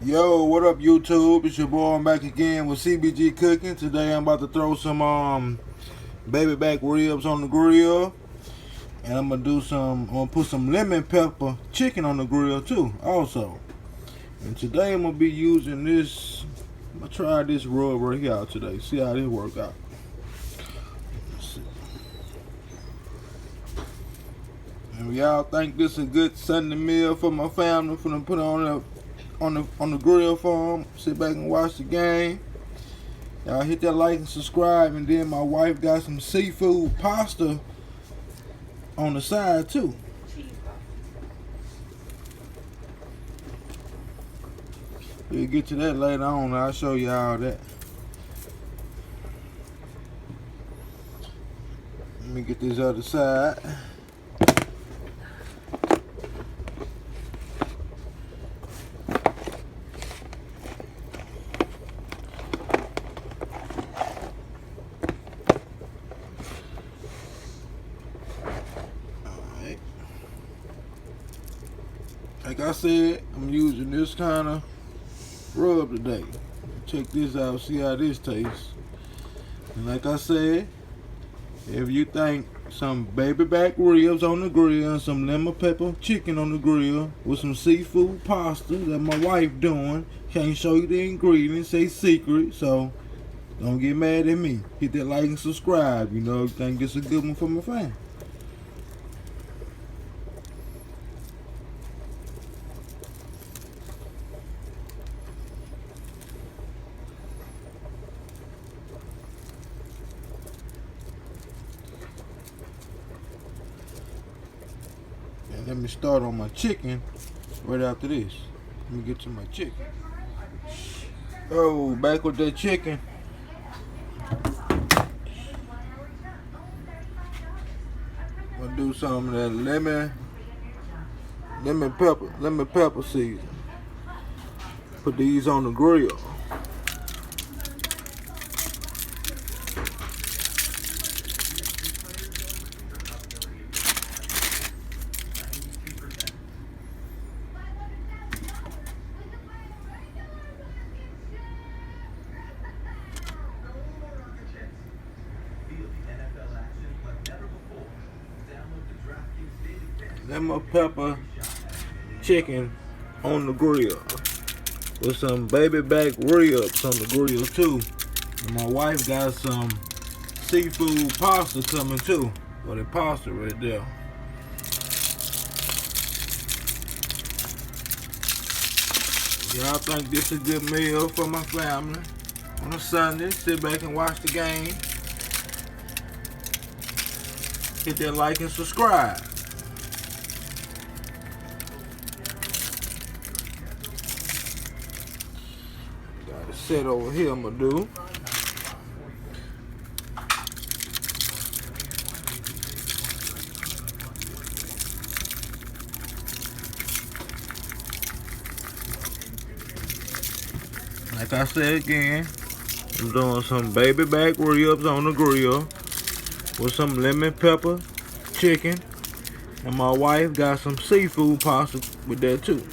Yo, what up YouTube? It's your boy. I'm back again with CBG Cooking. Today I'm about to throw some baby back ribs on the grill. And I'm gonna put some lemon pepper chicken on the grill too, also. And today I'm gonna be using this. I'm gonna try this rub right here out today. See how this work out. And y'all think this is a good Sunday meal for my family? For them put it on the grill for them. Sit back and watch the game. Y'all hit that like and subscribe. And then my wife got some seafood pasta on the side too. We'll get to that later on. I'll show you all that. Let me get this other side. Like I said, I'm using this kind of rub today. Check this out, see how this tastes. And like I said, if you think some baby back ribs on the grill and some lemon pepper chicken on the grill with some seafood pasta that my wife doing, can't show you the ingredients, say secret, so don't get mad at me. Hit that like and subscribe, you know, think this is a good one for my family. And let me start on my chicken right after this. Let me get to my chicken. Oh, back with that chicken. I'm gonna do some of that lemon pepper season. Put these on the grill. Lemon pepper chicken on the grill with some baby back ribs on the grill too. And my wife got some seafood pasta coming too. Well, the pasta right there. Y'all think this is a good meal for my family on a Sunday? Sit back and watch the game. Hit that like and subscribe. Got it set over here. I'm gonna do. Like I said again, I'm doing some baby back ribs on the grill with some lemon pepper chicken, and my wife got some seafood pasta with that too.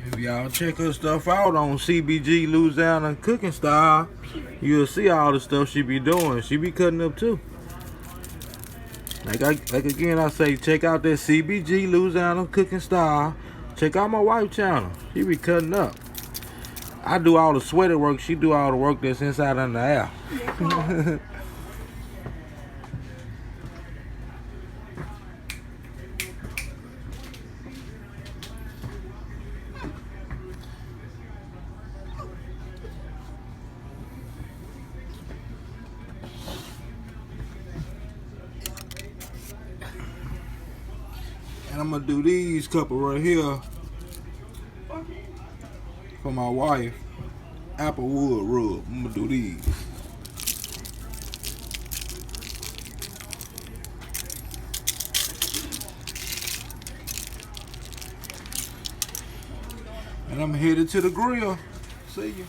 If y'all check her stuff out on CBG Louisiana Cooking Style, you'll see all the stuff she be doing. She be cutting up too. Like again, I say, check out that CBG Louisiana Cooking Style. Check out my wife's channel. She be cutting up. I do all the sweaty work. She do all the work that's inside and the air. And I'm gonna do these couple right here for my wife. Applewood rub. I'm gonna do these. And I'm headed to the grill. See ya.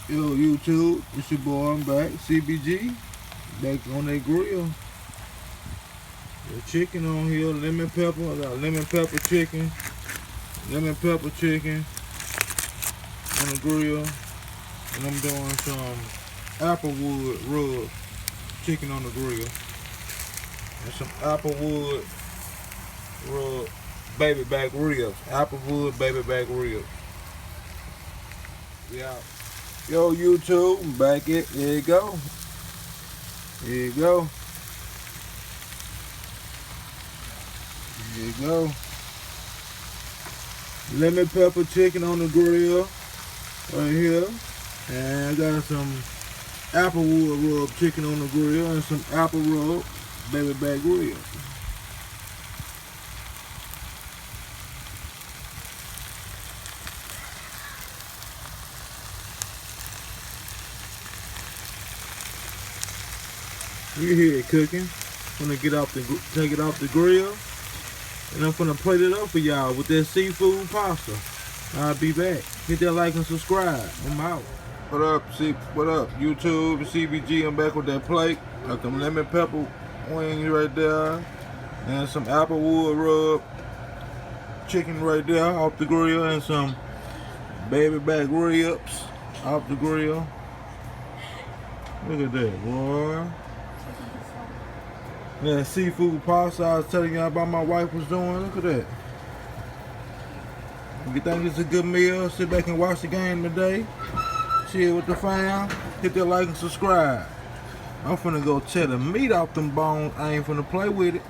Yo, YouTube, it's your boy, I'm back. CBG, back on that grill. The chicken on here, lemon pepper, I got lemon pepper chicken lemon pepper chicken on the grill. And I'm doing some applewood rub chicken on the grill. And some applewood rub baby back ribs. Applewood baby back ribs. Yeah. Yo, YouTube, I'm back it. There you go. There you go. There you go. Lemon pepper chicken on the grill right here. And I got some applewood rub chicken on the grill and some apple rub baby back ribs. You hear it cooking. I'm gonna take it off the grill, and I'm gonna plate it up for y'all with that seafood pasta. I'll be back. Hit that like and subscribe. I'm out. What up, YouTube? It's CBG. I'm back with that plate. Got them lemon pepper wings right there, and some applewood rub chicken right there off the grill, and some baby back ribs off the grill. Look at that, boy. That seafood pasta I was telling y'all about my wife was doing. Look at that. If you think it's a good meal, sit back and watch the game today. Chill with the fam. Hit that like and subscribe. I'm finna go tear the meat off them bones. I ain't finna play with it.